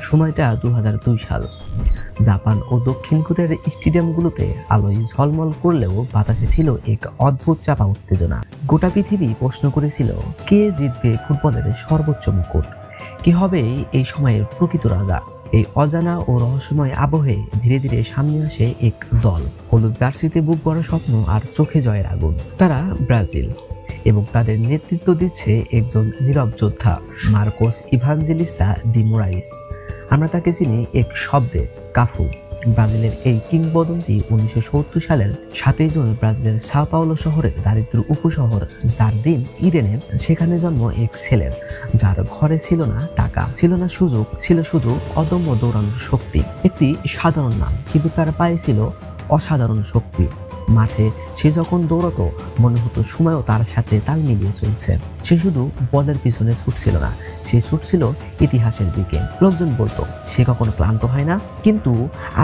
সময়টা 2002 সাল। জাপান ও দক্ষিণ কোরিয়ার স্টেডিয়ামগুলোতে আলোয় ঝলমল করলেও বাতাসে ছিল এক অদ্ভুত চাপা উত্তেজনা। গোটা পৃথিবী প্রশ্ন করেছিল, কে জিতবে ফুটবলের সর্বোচ্চ মুকুট, কে হবে এই সময়ের প্রকৃত রাজা। এই অজানা ও রহস্যময় আবহে ধীরে ধীরে সামনে আসে এক দল, হলুদ জার্সিতে বুক ভরা স্বপ্ন আর চোখে জয়ের আগুন। তারা ব্রাজিল, এবং তাদের নেতৃত্ব দিচ্ছে একজন নীরব যোদ্ধা, মার্কোস ইভাঞ্জেলিস্তা ডি মোরাইস। আমরা তাকে চিনি এক শব্দে, কাফু। ব্রাজিলের এই কিংবদন্তি 1970 সালের 7 জুন ব্রাজিলের সাও পাওলো শহরের দারিদ্র উপশহর জার্দিন ইডেনে সেখানে জন্ম এক ছেলের, যার ঘরে ছিল না টাকা, ছিল না সুযোগ, ছিল শুধু অদম্য দৌড়ানোর শক্তি। একটি সাধারণ নাম, কিন্তু তার পায়ে ছিল অসাধারণ শক্তি। মাঠে সে যখন দৌড়াতো মনে হতো সময়ও তার সাথে তাল মিলিয়ে চলছে। সে শুধু বলের পিছনে ছুটছিল না, সে ছুটছিল ইতিহাসের দিকে। লোকজন বলতো সে কখনো ক্লান্ত হয় না, কিন্তু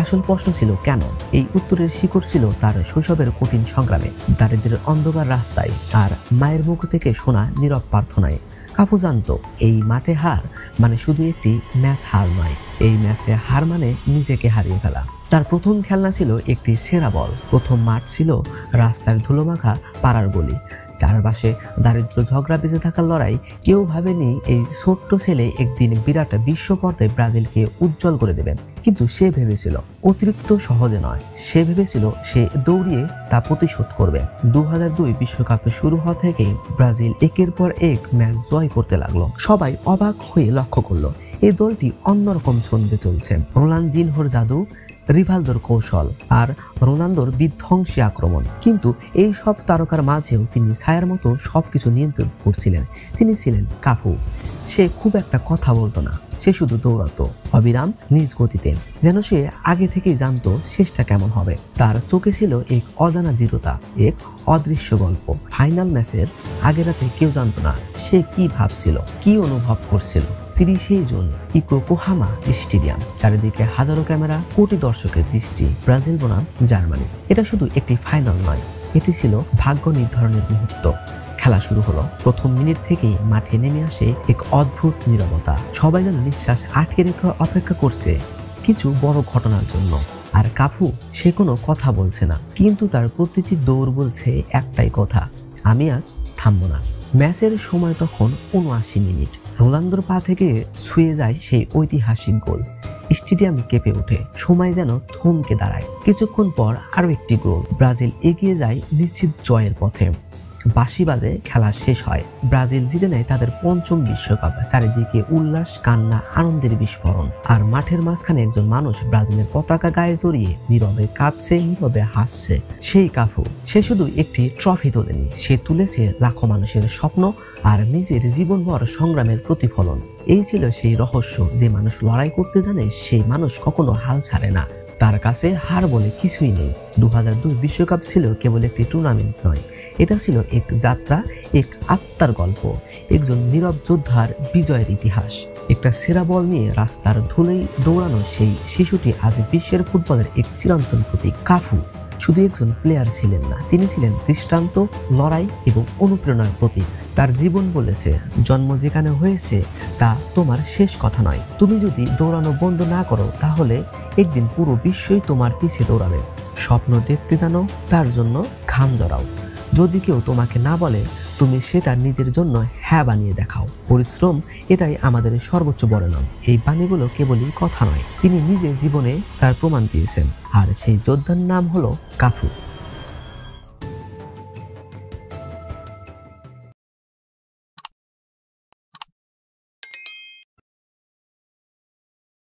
আসল প্রশ্ন ছিল কেন। এই উত্তরের শিকড় ছিল তার শৈশবের কঠিন সংগ্রামে, দারিদ্র্যের অন্ধকার রাস্তায়, আর মায়ের মুখ থেকে শোনা নীরব প্রার্থনায়। কাফু জানতো এই মাঠে হার মানে শুধু একটি ম্যাচ হার নয়, এই ম্যাচে হার মানে নিজেকে হারিয়ে ফেলা। তার প্রথম খেলনা ছিল একটি সেরা বল, প্রথম মাঠ ছিল রাস্তার ধুলোমাখা পাড়ার গলি, চারপাশে দারিদ্র ঝগড়া বেঁচে থাকার লড়াই। কেউ ভাবেনি এই ছোট্ট ছেলে একদিন বিরাট বিশ্বপর্দায় ব্রাজিলকে উজ্জ্বল করে দেবেন, কিন্তু সে ভেবেছিল অতিরিক্ত সহজে নয়, সে ভেবেছিল সে দৌড়িয়ে তা প্রতিশোধ করবে। 2002 বিশ্বকাপে শুরু হওয়া থেকেই ব্রাজিল একের পর এক ম্যাচ জয় করতে লাগলো। সবাই অবাক হয়ে লক্ষ্য করলো এই দলটি অন্যরকম ছন্দে চলছে। রোনালদিনহোর জাদু, রিভালদোর কৌশল, আর রোনালদোর বিধ্বংসী আক্রমণ। কিন্তু এই সব তারকার মাঝেও তিনি ছায়ার মতো সবকিছু নিয়ন্ত্রণ করছিলেন। তিনি ছিলেন কাফু। সে খুব একটা কথা বলতো না, সে শুধু দৌড়াতো অবিরাম নিজ গতিতে, যেন সে আগে থেকেই জানতো শেষটা কেমন হবে। তার চোখে ছিল এক অজানা দৃঢ়তা, এক অদৃশ্য গল্প। ফাইনাল ম্যাচের আগের রাতে কেউ জানতো না সে কি ভাবছিল, কি অনুভব করছিল। 30 জুন ইয়োকোহামা স্টেডিয়াম, চারিদিকে হাজারো ক্যামেরা, কোটি দর্শকের দৃষ্টি, ব্রাজিল বনাম জার্মানি। এটা শুধু একটি ফাইনাল নয়, এটি ছিল ভাগ্য নির্ধারণের মুহূর্ত। খেলা শুরু হলো, প্রথম মিনিট থেকেই মাঠে নেমে আসে এক অদ্ভুত নীরবতা। সবাই যেন নিঃশ্বাস আটকে রেখে অপেক্ষা করছে কিছু বড় ঘটনার জন্য। আর কাফু, সে কোনো কথা বলছে না, কিন্তু তার প্রতিটি দৌড় বলছে একটাই কথা, আমি আজ থামবো না। ম্যাচের সময় তখন 79 মিনিট। রোনালদোর পা থেকে ছুঁয়ে যায় সেই ঐতিহাসিক গোল। স্টেডিয়াম কেঁপে ওঠে, সময় যেন থমকে দাঁড়ায়। কিছুক্ষণ পর আরো একটি গোল, ব্রাজিল এগিয়ে যায় নিশ্চিত জয়ের পথে। বাঁশি বাজে, খেলা শেষ হয়, ব্রাজিল জিতে নেয় তাদের 5ম বিশ্বকাপ। চারিদিকে উল্লাস, কান্না, আনন্দের বিস্ফোরণ। আর মাঠের মাঝখানে একজন মানুষ ব্রাজিলের পতাকা গায়ে জড়িয়ে নীরবে কাঁদছে, নীরবে হাসছে। সেই কাফু। সে শুধু একটি ট্রফি তোলেনি, সে তুলেছে লাখো মানুষের স্বপ্ন আর নিজের জীবনভর সংগ্রামের প্রতিফলন। এই ছিল সেই রহস্য, যে মানুষ লড়াই করতে জানে সেই মানুষ কখনো হাল ছাড়ে না। তার কাছে হার বলে কিছুই নেই। 2002 বিশ্বকাপ ছিল কেবল একটি টুর্নামেন্ট নয়, এটা ছিল এক যাত্রা, এক আত্মার গল্প, একজন নীরব যোদ্ধার বিজয়ের ইতিহাস। একটা সেরা বল নিয়ে রাস্তার ধুলোয় দৌড়ানো সেই শিশুটি আজ বিশ্বের ফুটবলের এক চিরন্তন প্রতীক। কাফু শুধু একজন প্লেয়ার ছিলেন না, তিনি ছিলেন দৃষ্টান্ত, লড়াই এবং অনুপ্রেরণার প্রতীক। তার জীবন বলেছে, জন্ম যেখানে হয়েছে তা তোমার শেষ কথা নয়। তুমি যদি দৌড়ানো বন্ধ না করো, তাহলে একদিন পুরো বিশ্বই তোমার পিছে দৌড়াবে। স্বপ্ন দেখতে জানো, তার জন্য ঘাম জড়াও। যদি কেউ তোমাকে না বলে, তুমি সেটা নিজের জন্য হ্যাঁ বানিয়ে দেখাও। পরিশ্রম, এটাই আমাদের সর্বোচ্চ বড় নাম। এই বাণীগুলো কেবলই কথা নয়, তিনি নিজে জীবনে তার প্রমাণ দিয়েছেন। আর সেই যোদ্ধার নাম হলো কাফু।